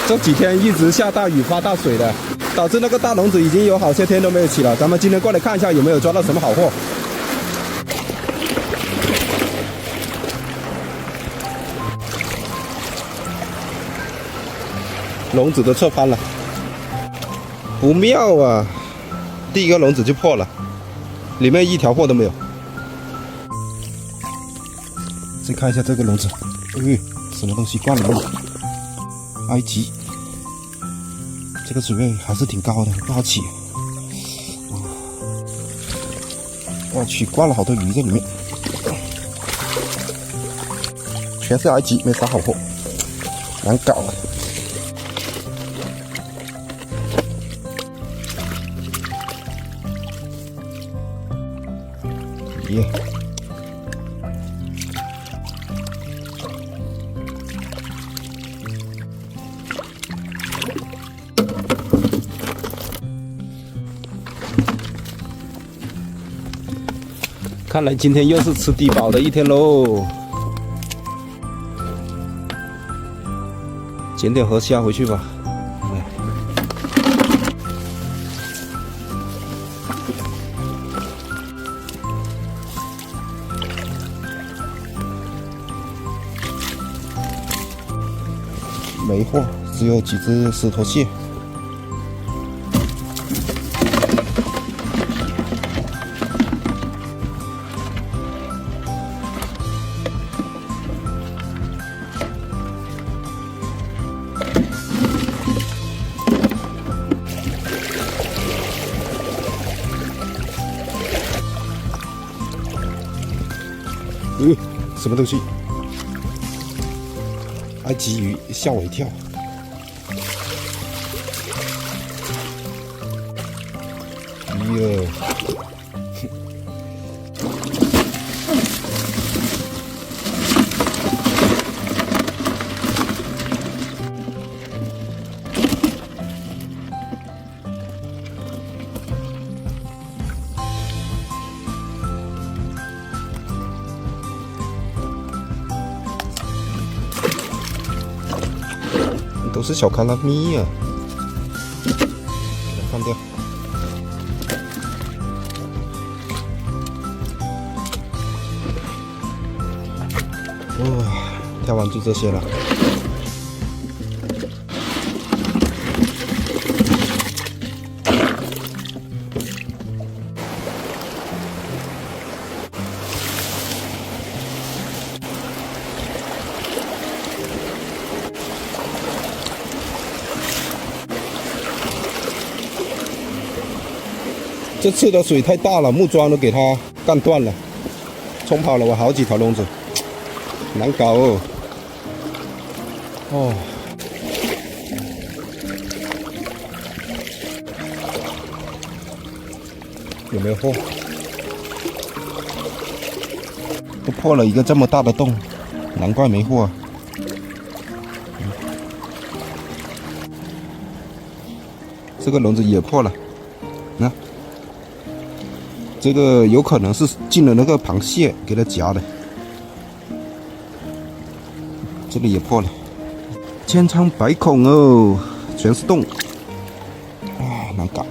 这几天一直下大雨发大水的，导致那个大笼子已经有好些天都没有起了。咱们今天过来看一下有没有抓到什么好货。笼子都侧翻了，不妙啊！第一个笼子就破了，里面一条货都没有。再看一下这个笼子，什么东西灌了吗？埃及，这个水位还是挺高的，不好起。我去，灌了好多鱼在里面，全是埃及，没啥好货，难搞啊！耶！看来今天又是吃低保的一天喽。捡点河虾回去吧。没货，只有几只石头蟹。什么东西？埃及鱼吓我一跳。都是小卡拉咪啊，给它放掉。哇，钓完就这些了。这次的水太大了，木桩都给它干断了，冲跑了我好几条笼子，难搞哦。哦，有没有货？都破了一个这么大的洞，难怪没货。这个笼子也破了，那。这个有可能是进了那个螃蟹给它夹的，这里也破了，千疮百孔哦，全是洞，啊，难搞。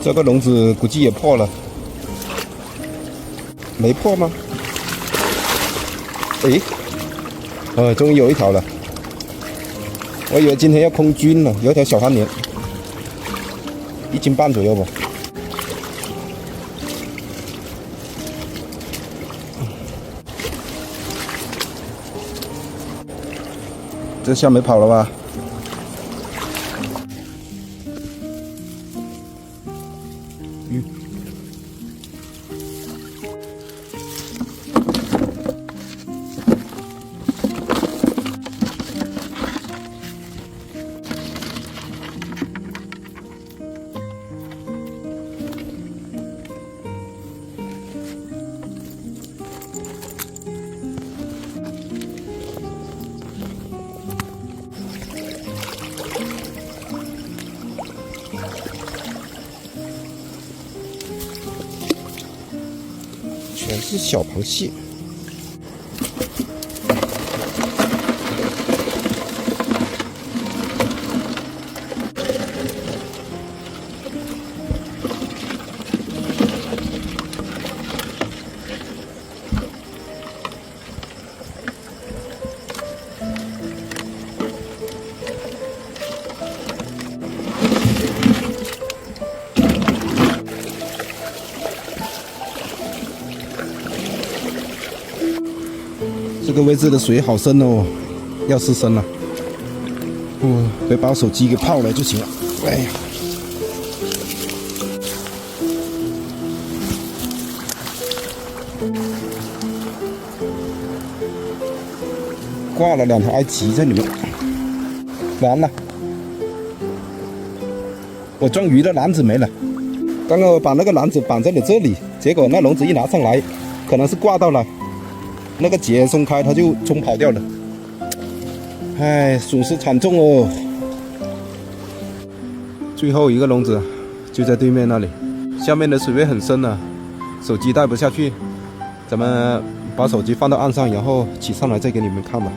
这个笼子估计也破了，没破吗？诶，终于有一条了。我以为今天要空军了，有一条小寒鲢，1斤半左右吧。这下没跑了吧？全是小螃蟹。这个位置的水好深哦，要失身了。别把我手机给泡了就行了。哎呀，挂了2条埃及在里面，完了，我装鱼的篮子没了。刚刚我把那个篮子绑在了这里，结果那笼子一拿上来，可能是挂到了。那个结松开，它就冲跑掉了，哎，损失惨重哦。最后一个笼子就在对面那里，下面的水位很深啊，手机带不下去，咱们把手机放到岸上，然后骑上来再给你们看吧。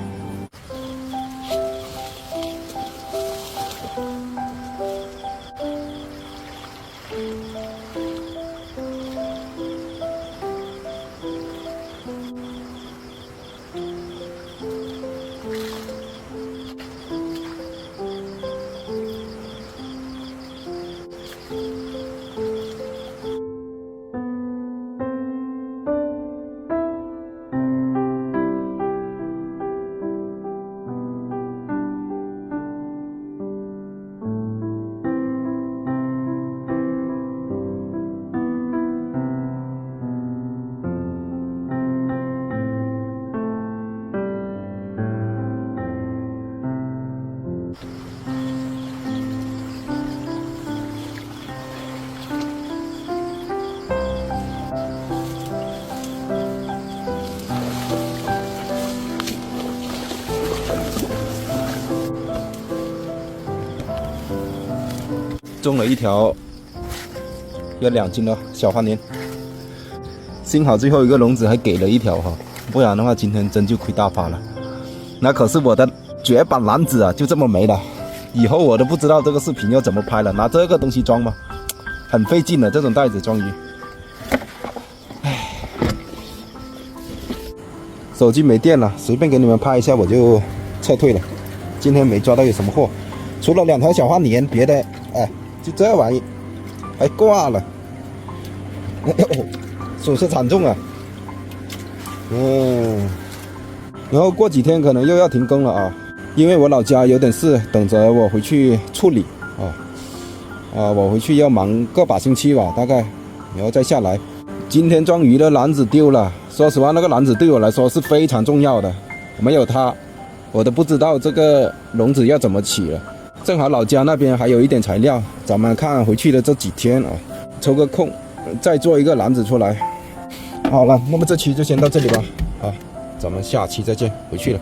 中了一条要2斤的小花鲢，幸好最后一个笼子还给了一条哈，不然的话今天真就亏大发了。那可是我的绝版篮子啊，就这么没了。以后我都不知道这个视频要怎么拍了，拿这个东西装吗？很费劲的这种袋子装鱼。唉，手机没电了，随便给你们拍一下我就撤退了。今天没抓到有什么货，除了2条小花鲢，别的哎。就这玩意还挂了，损失惨重啊。然后过几天可能又要停更了啊，因为我老家有点事，等着我回去处理我回去要忙个把星期吧，大概，然后再下来。今天装鱼的篮子丢了，说实话那个篮子对我来说是非常重要的，没有它我都不知道这个笼子要怎么起了。正好老家那边还有一点材料，咱们看回去的这几天啊，抽个空再做一个篮子出来。好了，那么这期就先到这里吧，好，咱们下期再见，回去了。